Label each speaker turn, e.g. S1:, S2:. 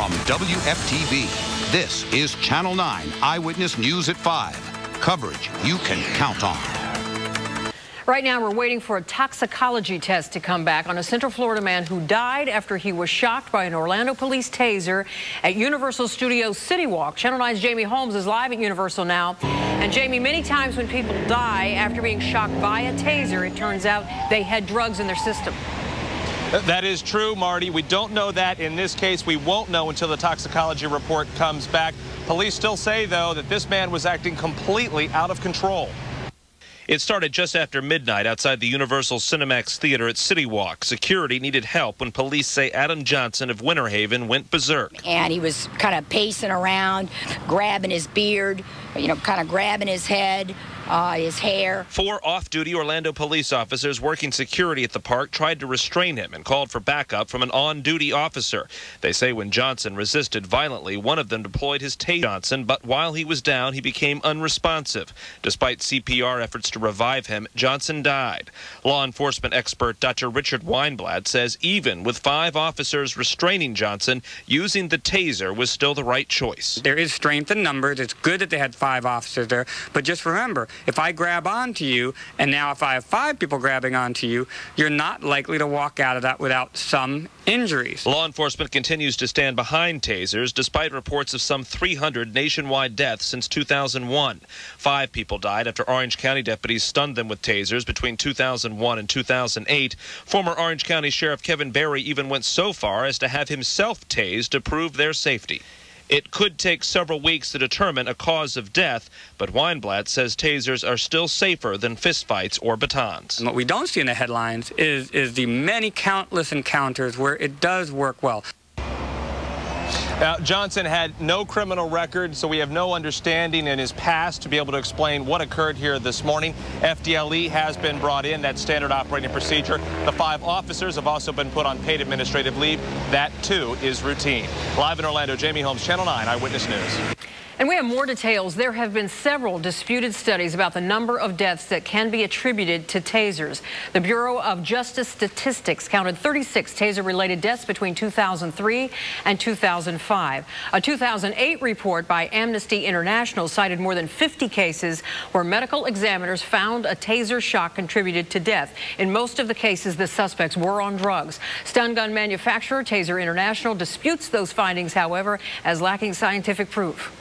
S1: From WFTV, this is Channel 9 Eyewitness News at 5. Coverage you can count on.
S2: Right now, we're waiting for a toxicology test to come back on a Central Florida man who died after he was shocked by an Orlando police taser at Universal Studios City Walk. Channel 9's Jamie Holmes is live at Universal now. And Jamie, many times when people die after being shocked by a taser, it turns out they had drugs in their system.
S3: That is true, Marty. We don't know that in this case. We won't know until the toxicology report comes back. Police still say, though, that this man was acting completely out of control. It started just after midnight outside the Universal Cinemax Theater at City Walk. Security needed help when police say Adam Johnson of Winter Haven went berserk.
S4: And he was kind of pacing around, grabbing his beard, kind of grabbing his head, his hair. 4 off-duty Orlando police officers working security at the park tried to restrain him and called for backup from an on-duty officer. They say when Johnson resisted violently, one of them deployed his taser Johnson, but while he was down, he became unresponsive. Despite CPR efforts to revive him, Johnson died. Law enforcement expert Dr. Richard Weinblatt says even with 5 officers restraining Johnson, using the taser was still the right choice.
S5: There is strength in numbers. It's good that they had 5 officers there, but just remember, if I grab onto you, and now if I have 5 people grabbing onto you, you're not likely to walk out of that without some injuries.
S3: Law enforcement continues to stand behind tasers, despite reports of some 300 nationwide deaths since 2001. 5 people died after Orange County deputies stunned them with tasers between 2001 and 2008. Former Orange County Sheriff Kevin Berry even went so far as to have himself tased to prove their safety. It could take several weeks to determine a cause of death, but Weinblatt says tasers are still safer than fistfights or batons.
S5: And what we don't see in the headlines is the many countless encounters where it does work well.
S3: Now, Johnson had no criminal record, so we have no understanding in his past to be able to explain what occurred here this morning. FDLE has been brought in. That's standard operating procedure. The 5 officers have also been put on paid administrative leave. That, too, is routine. Live in Orlando, Jamie Holmes, Channel 9 Eyewitness News.
S2: And we have more details. There have been several disputed studies about the number of deaths that can be attributed to tasers. The Bureau of Justice Statistics counted 36 taser-related deaths between 2003 and 2005. A 2008 report by Amnesty International cited more than 50 cases where medical examiners found a taser shock contributed to death. In most of the cases, the suspects were on drugs. Stun gun manufacturer Taser International disputes those findings, however, as lacking scientific proof.